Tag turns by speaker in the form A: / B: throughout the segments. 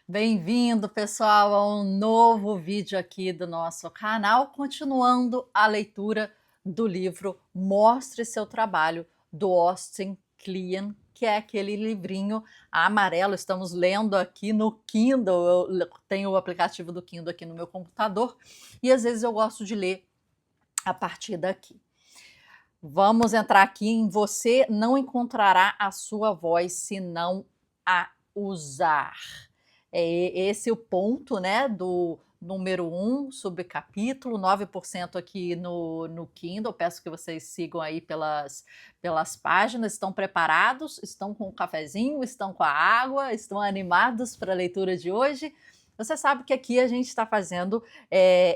A: Bem-vindo, pessoal, a um novo vídeo aqui do nosso canal, continuando a leitura do livro Mostre Seu Trabalho, do Austin Kleon, que é aquele livrinho amarelo. Estamos lendo aqui no Kindle, eu tenho o aplicativo do Kindle aqui no meu computador, e às vezes eu gosto de ler a partir daqui. Vamos entrar aqui em Você Não Encontrará a Sua Voz Se Não a Usar. É esse o ponto, né, do número 1, subcapítulo, 9% aqui no Kindle. Peço que vocês sigam aí pelas páginas. Estão preparados? Estão com o cafezinho? Estão com a água? Estão animados para a leitura de hoje? Você sabe que aqui a gente está fazendo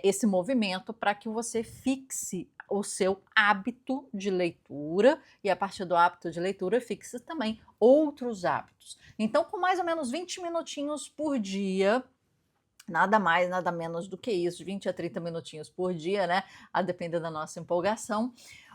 A: esse movimento para que você fixe o seu hábito de leitura e, a partir do hábito de leitura, fixe também outros hábitos. Então, com mais ou menos 20 minutinhos por dia, nada mais, nada menos do que isso, 20 a 30 minutinhos por dia, né? A depender da nossa empolgação.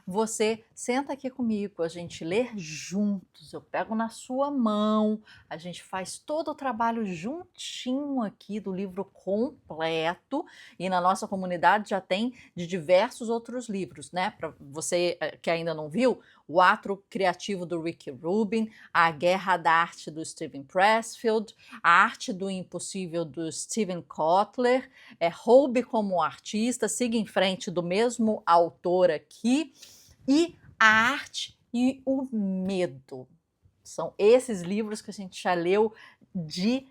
A: Você senta aqui comigo, a gente lê juntos, eu pego na sua mão, a gente faz todo o trabalho juntinho aqui do livro completo, e na nossa comunidade já tem de diversos outros livros, né? Para você que ainda não viu, O Ato Criativo do Rick Rubin, A Guerra da Arte do Steven Pressfield, A Arte do Impossível do Steven Kotler, Roube como Artista, Siga em Frente, do mesmo autor aqui, e A Arte e o Medo. São esses livros que a gente já leu de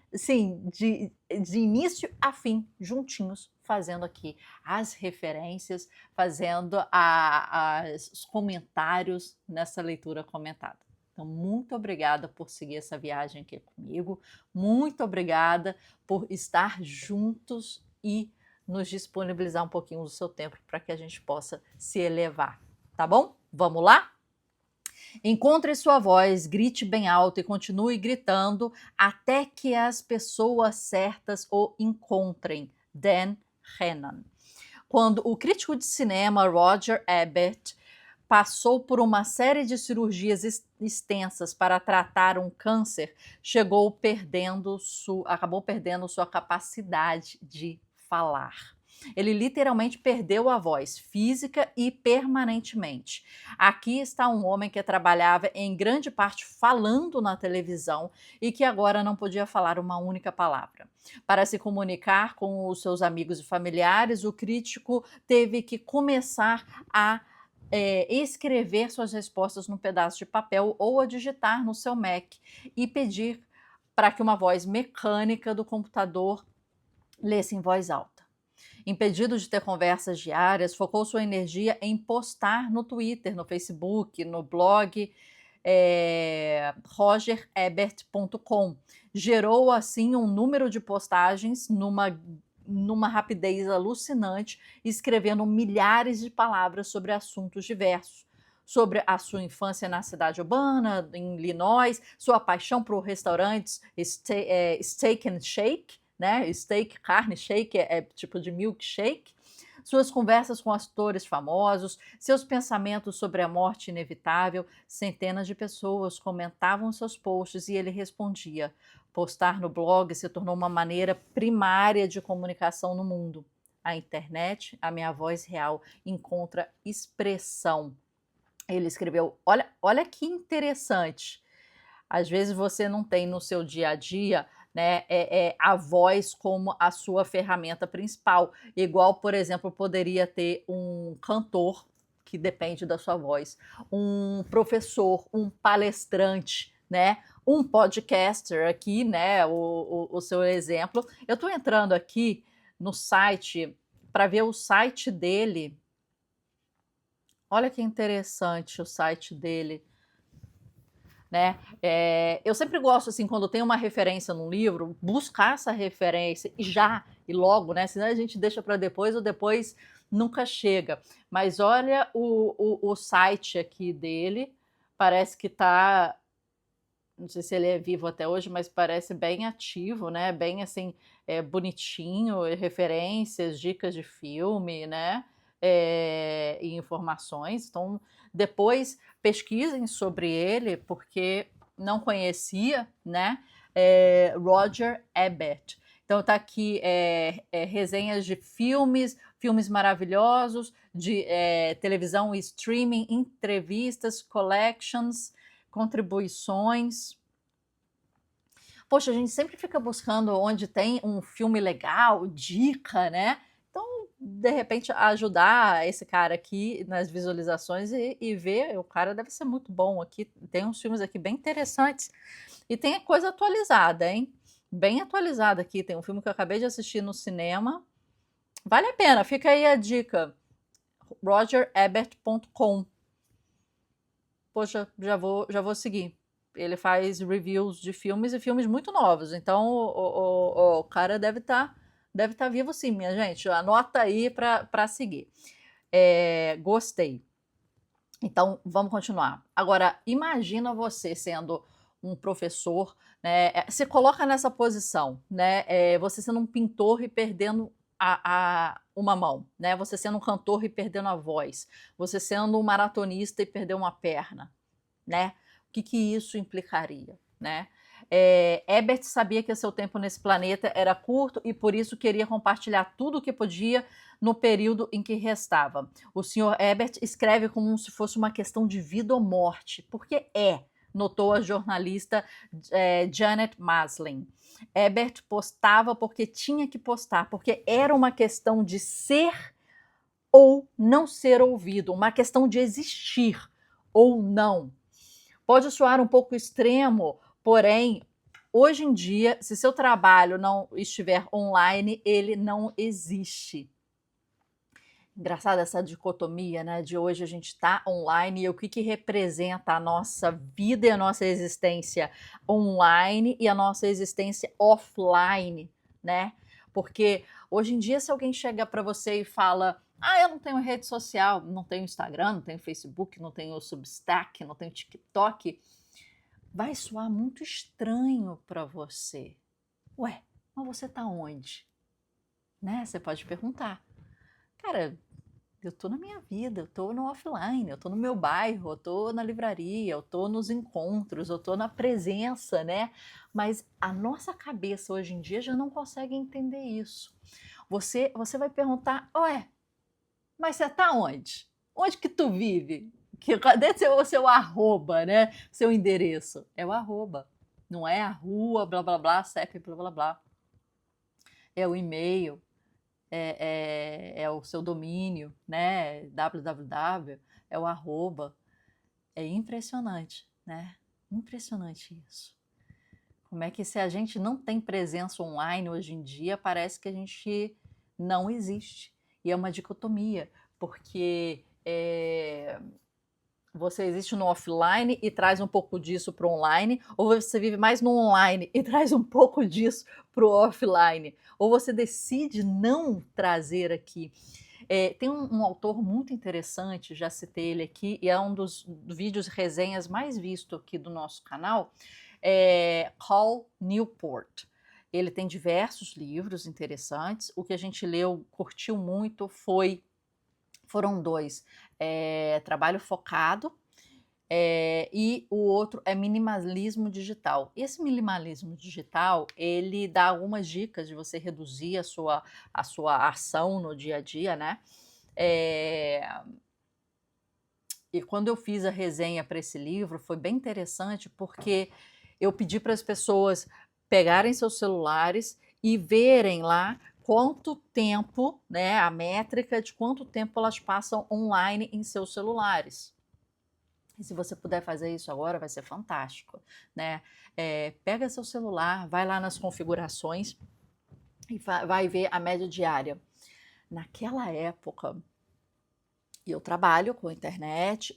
A: início a fim, juntinhos, fazendo aqui as referências, fazendo os comentários nessa leitura comentada. Então, muito obrigada por seguir essa viagem aqui comigo, muito obrigada por estar juntos e nos disponibilizar um pouquinho do seu tempo para que a gente possa se elevar, tá bom? Vamos lá? Encontre sua voz, grite bem alto e continue gritando até que as pessoas certas o encontrem. Dan Hannan. Quando o crítico de cinema Roger Ebert passou por uma série de cirurgias extensas para tratar um câncer, acabou perdendo sua capacidade de falar. Ele literalmente perdeu a voz, física e permanentemente. Aqui está um homem que trabalhava em grande parte falando na televisão e que agora não podia falar uma única palavra. Para se comunicar com os seus amigos e familiares, o crítico teve que começar a escrever suas respostas num pedaço de papel ou a digitar no seu Mac e pedir para que uma voz mecânica do computador lesse em voz alta. Impedido de ter conversas diárias, focou sua energia em postar no Twitter, no Facebook, no blog rogerebert.com. Gerou assim um número de postagens numa rapidez alucinante, escrevendo milhares de palavras sobre assuntos diversos. Sobre a sua infância na cidade urbana, em Illinois, sua paixão por restaurantes Steak and Shake, né? Steak, carne, shake é tipo de milkshake. Suas conversas com atores famosos, seus pensamentos sobre a morte inevitável. Centenas de pessoas comentavam seus posts e ele respondia. Postar no blog se tornou uma maneira primária de comunicação no mundo. A internet, a minha voz real, encontra expressão. Ele escreveu, olha que interessante. Às vezes você não tem no seu dia a dia, né, a voz como a sua ferramenta principal. Igual, por exemplo, poderia ter um cantor, que depende da sua voz, um professor, um palestrante, né, um podcaster aqui, né, o seu exemplo. Eu estou entrando aqui no site para ver o site dele. Olha que interessante o site dele. Né? Eu sempre gosto, assim, quando tem uma referência num livro, buscar essa referência e logo, né? Senão a gente deixa para depois ou depois nunca chega. Mas olha o site aqui dele, parece que tá, não sei se ele é vivo até hoje, mas parece bem ativo, né? Bem assim, bonitinho, referências, dicas de filme, né? E informações. Então, depois pesquisem sobre ele, porque não conhecia, né? Roger Ebert. Então tá aqui resenhas de filmes maravilhosos, de televisão e streaming, entrevistas, collections, contribuições. Poxa, a gente sempre fica buscando onde tem um filme legal, dica, né? Então, de repente, ajudar esse cara aqui nas visualizações e ver, o cara deve ser muito bom aqui. Tem uns filmes aqui bem interessantes. E tem coisa atualizada, hein? Bem atualizada aqui. Tem um filme que eu acabei de assistir no cinema. Vale a pena, fica aí a dica. rogerebert.com. Poxa, já vou seguir. Ele faz reviews de filmes e filmes muito novos. Então o cara deve tá vivo sim, minha gente. Anota aí para seguir. Gostei. Então vamos continuar. Agora, imagina você sendo um professor, né? Se coloca nessa posição, né? Você sendo um pintor e perdendo uma mão, né? Você sendo um cantor e perdendo a voz. Você sendo um maratonista e perder uma perna, né? O que isso implicaria, né? Ebert sabia que seu tempo nesse planeta era curto e por isso queria compartilhar tudo o que podia no período em que restava. O Sr. Ebert escreve como se fosse uma questão de vida ou morte, porque notou a jornalista Janet Maslin. Ebert postava porque tinha que postar, porque era uma questão de ser ou não ser ouvido, uma questão de existir ou não. Pode soar um pouco extremo, porém, hoje em dia, se seu trabalho não estiver online, ele não existe. Engraçada essa dicotomia, né? De hoje a gente está online e o que representa a nossa vida e a nossa existência online e a nossa existência offline, né? Porque hoje em dia, se alguém chega para você e fala: eu não tenho rede social, não tenho Instagram, não tenho Facebook, não tenho Substack, não tenho TikTok, vai soar muito estranho para você. Ué, mas você tá onde? Né? Você pode perguntar. Cara, eu tô na minha vida, eu tô no offline, eu tô no meu bairro, eu tô na livraria, eu tô nos encontros, eu tô na presença, né? Mas a nossa cabeça hoje em dia já não consegue entender isso. Você vai perguntar: mas você tá onde? Onde que tu vive? Cadê seu arroba, né? Seu endereço. É o arroba. Não é a rua, blá blá blá, CEP, blá blá blá. É o e-mail, é o seu domínio, né? www, é o arroba. É impressionante, né? Impressionante isso. Como é que se a gente não tem presença online hoje em dia, parece que a gente não existe. E é uma dicotomia, porque você existe no offline e traz um pouco disso para o online, ou você vive mais no online e traz um pouco disso para o offline, ou você decide não trazer aqui. Tem um autor muito interessante, já citei ele aqui, e é um dos vídeos resenhas mais vistos aqui do nosso canal, Cal Newport. Ele tem diversos livros interessantes. O que a gente leu, curtiu muito, foram dois. Trabalho Focado, e o outro é Minimalismo Digital. Esse minimalismo digital, ele dá algumas dicas de você reduzir a sua ação no dia a dia, né? E quando eu fiz a resenha para esse livro, foi bem interessante, porque eu pedi para as pessoas pegarem seus celulares e verem lá quanto tempo, né, a métrica de quanto tempo elas passam online em seus celulares. E se você puder fazer isso agora, vai ser fantástico, né? Pega seu celular, vai lá nas configurações e vai ver a média diária. Naquela época, eu trabalho com internet,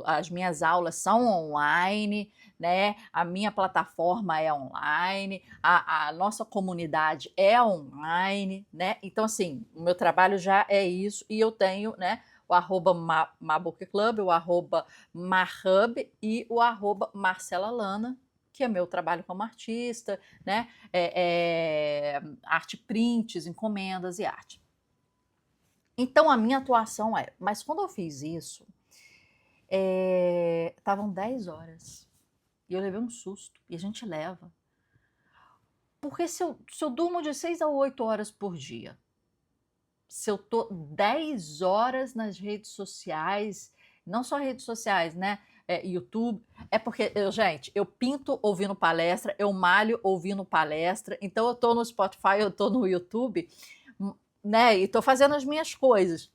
A: as minhas aulas são online, né? A minha plataforma é online, a nossa comunidade é online, né? Então, assim, o meu trabalho já é isso e eu tenho, né? O arroba Mabook Club, o arroba Marhub e o arroba Marcela Lana, que é meu trabalho como artista, né? Arte prints, encomendas e arte. Então a minha atuação mas quando eu fiz isso, estavam 10 horas e eu levei um susto, e a gente leva. Porque se eu durmo de 6 a 8 horas por dia, se eu tô 10 horas nas redes sociais, não só redes sociais, né? YouTube, é porque, gente, eu pinto ouvindo palestra, eu malho ouvindo palestra, então eu tô no Spotify, eu tô no YouTube, né? E tô fazendo as minhas coisas.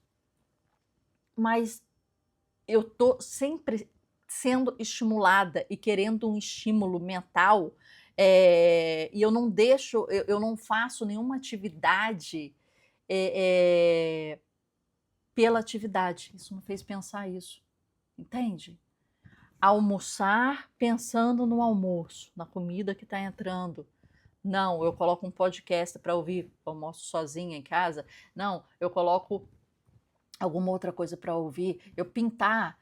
A: Mas eu tô sempre sendo estimulada e querendo um estímulo mental, e eu não deixo, eu não faço nenhuma atividade é, é, pela atividade. Isso me fez pensar isso, entende? Almoçar pensando no almoço, na comida que está entrando. Não, eu coloco um podcast para ouvir, eu almoço sozinha em casa. Não, eu coloco alguma outra coisa para ouvir. Eu pintar.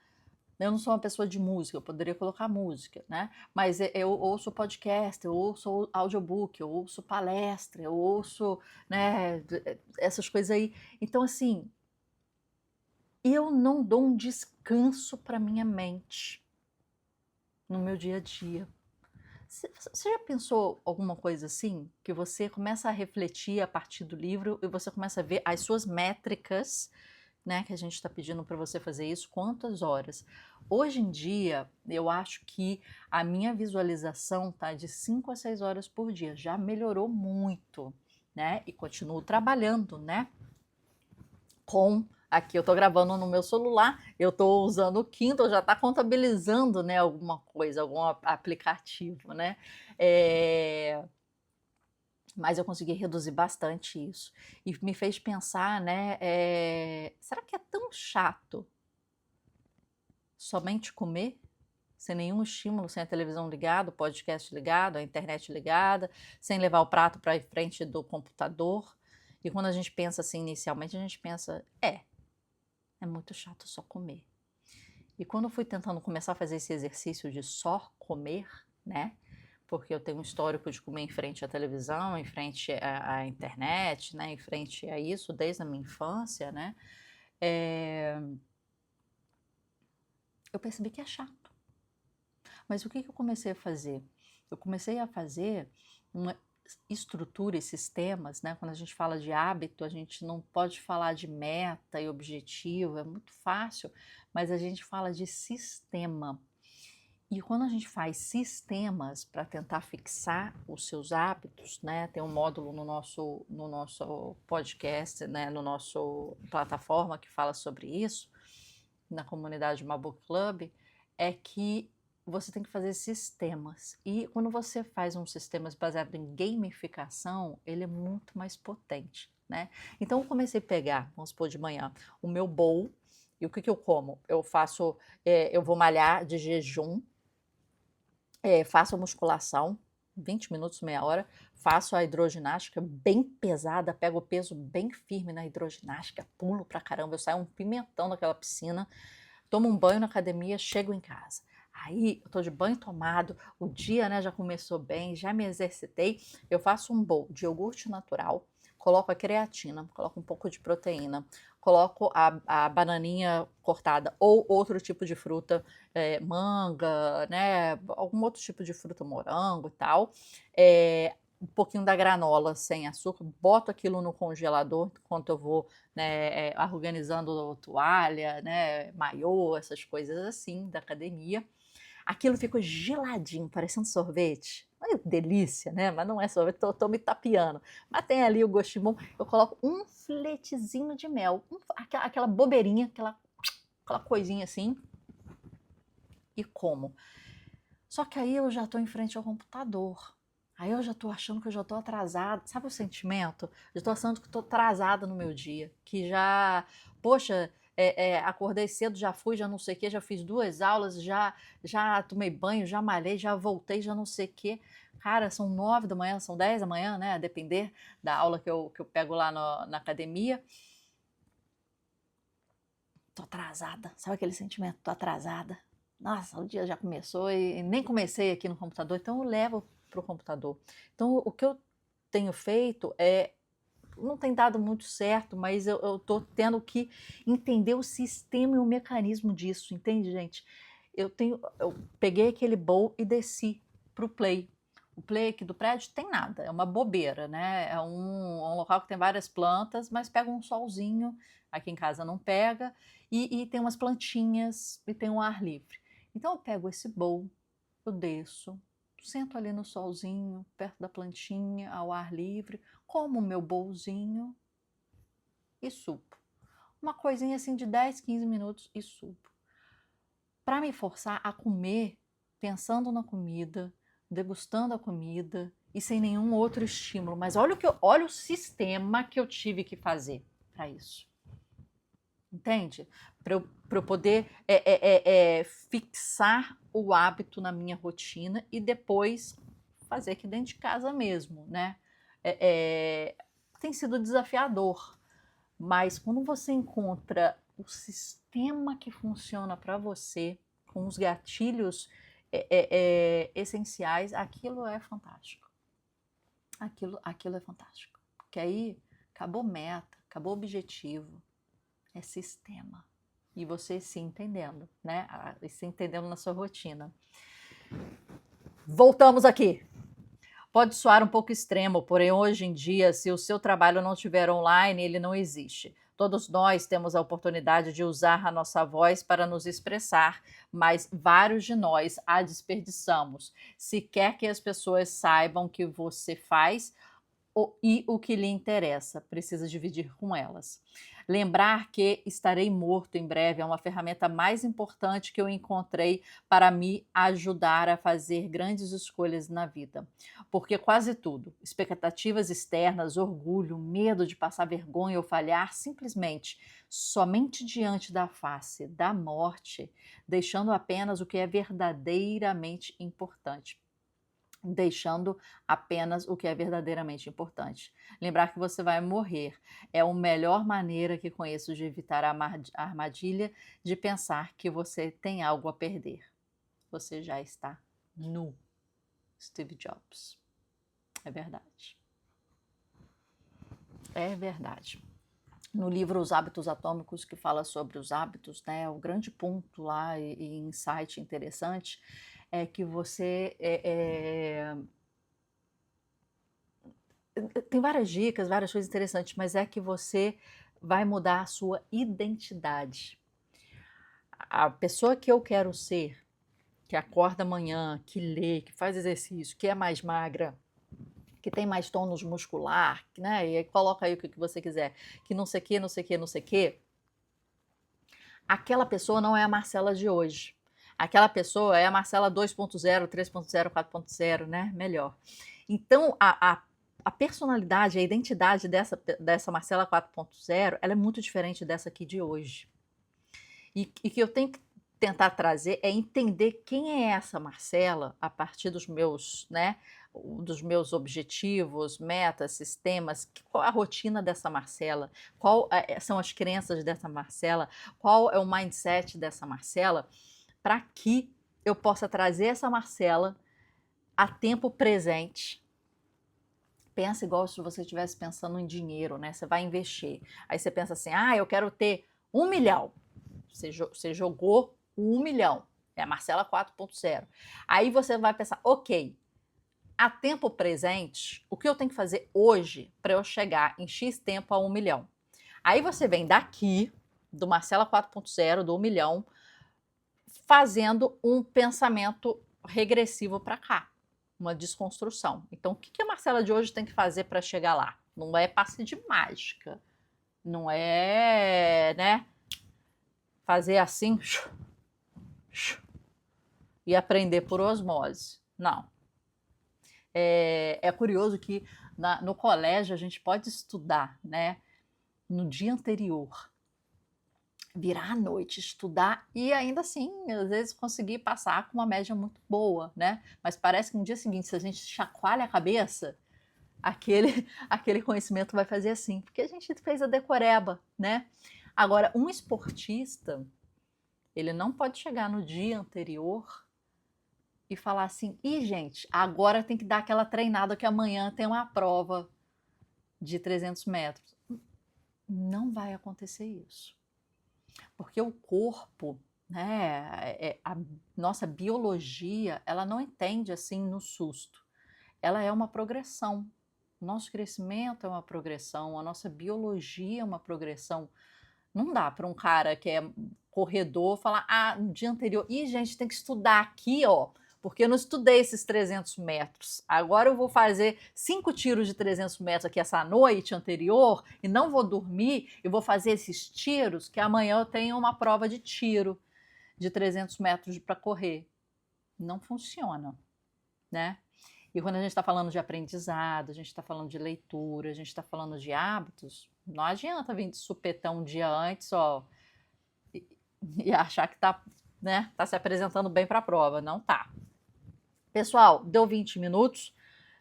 A: Eu não sou uma pessoa de música, eu poderia colocar música, né? Mas eu ouço podcast, eu ouço audiobook, eu ouço palestra, eu ouço, né, essas coisas aí. Então, assim, eu não dou um descanso para minha mente no meu dia a dia. Você já pensou alguma coisa assim? Que você começa a refletir a partir do livro e você começa a ver as suas métricas, né? Que a gente está pedindo para você fazer isso, quantas horas? Hoje em dia, eu acho que a minha visualização tá de 5 a 6 horas por dia. Já melhorou muito, né? E continuo trabalhando, né? Aqui eu estou gravando no meu celular, eu estou usando o Kindle, já está contabilizando, né, alguma coisa, algum aplicativo, né? É, mas eu consegui reduzir bastante isso. E me fez pensar, né? Será que é tão chato somente comer? Sem nenhum estímulo, sem a televisão ligada, o podcast ligado, a internet ligada, sem levar o prato para frente do computador. E quando a gente pensa assim inicialmente, a gente pensa, é muito chato só comer. E quando eu fui tentando começar a fazer esse exercício de só comer, né? Porque eu tenho um histórico de comer em frente à televisão, em frente à internet, né? Em frente a isso desde a minha infância, né? Eu percebi que é chato. Mas o que eu comecei a fazer? Eu comecei a fazer uma estrutura e sistemas, né? Quando a gente fala de hábito, a gente não pode falar de meta e objetivo, é muito fácil, mas a gente fala de sistema. E quando a gente faz sistemas para tentar fixar os seus hábitos, né? Tem um módulo no nosso podcast, né? No nosso plataforma que fala sobre isso, na comunidade Mabook Club, é que você tem que fazer sistemas. E quando você faz um sistemas baseado em gamificação, ele é muito mais potente, né? Então eu comecei a pegar, vamos supor de manhã, o meu bowl, e o que eu como? Eu faço, eu vou malhar de jejum, faço a musculação, 20 minutos, meia hora, faço a hidroginástica bem pesada, pego o peso bem firme na hidroginástica, pulo pra caramba, eu saio um pimentão daquela piscina, tomo um banho na academia, chego em casa. Aí eu tô de banho tomado, o dia, né, já começou bem, já me exercitei, eu faço um bowl de iogurte natural, coloco a creatina, coloco um pouco de proteína, coloco a bananinha cortada ou outro tipo de fruta, manga, né, algum outro tipo de fruta, morango e tal, um pouquinho da granola sem açúcar, boto aquilo no congelador enquanto eu vou, né, organizando toalha, né, maiô, essas coisas assim da academia. Aquilo ficou geladinho, parecendo sorvete. Olha que delícia, né? Mas não é sorvete, tô me tapeando. Mas tem ali o gostinho bom. Eu coloco um filetezinho de mel, aquela bobeirinha, aquela coisinha assim, e como. Só que aí eu já tô em frente ao computador. Aí eu já tô achando que eu já tô atrasada. Sabe o sentimento? Eu tô achando que tô atrasada no meu dia. Que já, poxa, acordei cedo, já fui, já não sei o que, já fiz 2 aulas, já tomei banho, já malhei, já voltei, já não sei o que. Cara, são 9 da manhã, são 10 da manhã, né? A depender da aula que eu pego lá na academia. Tô atrasada. Sabe aquele sentimento? Tô atrasada. Nossa, o dia já começou e nem comecei aqui no computador, então eu levo para o computador. Então, o que eu tenho feito não tem dado muito certo, mas eu tô tendo que entender o sistema e o mecanismo disso, entende, gente? Eu peguei aquele bowl e desci pro play. O play aqui do prédio tem nada, é uma bobeira, né? É um local que tem várias plantas, mas pega um solzinho, aqui em casa não pega, e tem umas plantinhas e tem um ar livre. Então eu pego esse bowl, eu desço, sento ali no solzinho, perto da plantinha, ao ar livre, como o meu bowlzinho e subo. Uma coisinha assim de 10, 15 minutos e subo. Para me forçar a comer, pensando na comida, degustando a comida e sem nenhum outro estímulo. Mas olha o sistema que eu tive que fazer para isso. Entende? Para eu poder fixar o hábito na minha rotina e depois fazer aqui dentro de casa mesmo, né? Tem sido desafiador, mas quando você encontra o sistema que funciona para você, com os gatilhos essenciais, aquilo é fantástico. Aquilo é fantástico. Porque aí acabou meta, acabou objetivo, é sistema. E você se entendendo, né? Se entendendo na sua rotina. Voltamos aqui. Pode soar um pouco extremo, porém hoje em dia, se o seu trabalho não estiver online, ele não existe. Todos nós temos a oportunidade de usar a nossa voz para nos expressar, mas vários de nós a desperdiçamos. Se quer que as pessoas saibam o que você faz e o que lhe interessa, precisa dividir com elas. Lembrar que estarei morto em breve é uma ferramenta mais importante que eu encontrei para me ajudar a fazer grandes escolhas na vida. Porque quase tudo, expectativas externas, orgulho, medo de passar vergonha ou falhar, simplesmente, somente diante da face da morte, deixando apenas o que é verdadeiramente importante. Deixando apenas o que é verdadeiramente importante. Lembrar que você vai morrer é a melhor maneira que conheço de evitar a armadilha de pensar que você tem algo a perder. Você já está nu. Steve Jobs. É verdade. É verdade. No livro Os Hábitos Atômicos, que fala sobre os hábitos, né, o grande ponto lá e insight interessante é que você tem várias dicas, várias coisas interessantes, mas é que você vai mudar a sua identidade. A pessoa que eu quero ser, que acorda amanhã, que lê, que faz exercício, que é mais magra, que tem mais tônus muscular, né? E aí coloca aí o que você quiser, que não sei o que, não sei o que, não sei o que. Aquela pessoa não é a Marcela de hoje. Aquela pessoa é a Marcela 2.0, 3.0, 4.0, né? Melhor. Então, a personalidade, a identidade dessa Marcela 4.0, ela é muito diferente dessa aqui de hoje. E que eu tenho que tentar trazer é entender quem é essa Marcela a partir dos meus, né, dos meus objetivos, metas, sistemas, qual é a rotina dessa Marcela, qual são as crenças dessa Marcela, qual é o mindset dessa Marcela, para que eu possa trazer essa Marcela a tempo presente. Pensa igual se você estivesse pensando em dinheiro, né? Você vai investir. Aí você pensa assim, eu quero ter 1 milhão. Você jogou o 1 milhão. É a Marcela 4.0. Aí você vai pensar, ok, a tempo presente, o que eu tenho que fazer hoje para eu chegar em X tempo a 1 milhão? Aí você vem daqui, do Marcela 4.0, do 1 milhão, fazendo um pensamento regressivo para cá. Uma desconstrução. Então, o que a Marcela de hoje tem que fazer para chegar lá? Não é passe de mágica. Não é, né? Fazer assim e aprender por osmose. Não. É curioso que no colégio a gente pode estudar, né? No dia anterior, virar à noite, estudar e ainda assim, às vezes conseguir passar com uma média muito boa, né? Mas parece que no dia seguinte, se a gente chacoalha a cabeça, aquele conhecimento vai fazer assim, porque a gente fez a decoreba, né? Agora, um esportista, ele não pode chegar no dia anterior e falar assim, gente, agora tem que dar aquela treinada que amanhã tem uma prova de 300 metros. Não vai acontecer isso. Porque o corpo, né, a nossa biologia, ela não entende assim no susto. ela é uma progressão. O nosso crescimento é uma progressão, a nossa biologia é uma progressão. Não dá para um cara que é corredor falar, no dia anterior, gente, tem que estudar aqui, ó, porque eu não estudei esses 300 metros. Agora eu vou fazer 5 tiros de 300 metros aqui essa noite anterior e não vou dormir e vou fazer esses tiros que amanhã eu tenho uma prova de tiro de 300 metros para correr. Não funciona, né? E quando a gente está falando de aprendizado, a gente está falando de leitura, a gente está falando de hábitos, não adianta vir de supetão um dia antes, ó, e achar que tá, né, tá se apresentando bem para a prova. Não tá. Pessoal, deu 20 minutos.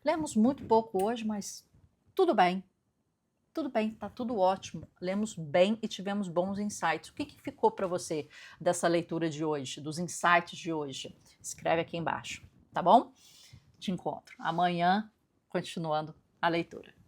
A: Lemos muito pouco hoje, mas tudo bem. Tudo bem, tá tudo ótimo. Lemos bem e tivemos bons insights. O que ficou para você dessa leitura de hoje, dos insights de hoje? Escreve aqui embaixo, tá bom? Te encontro amanhã, continuando a leitura.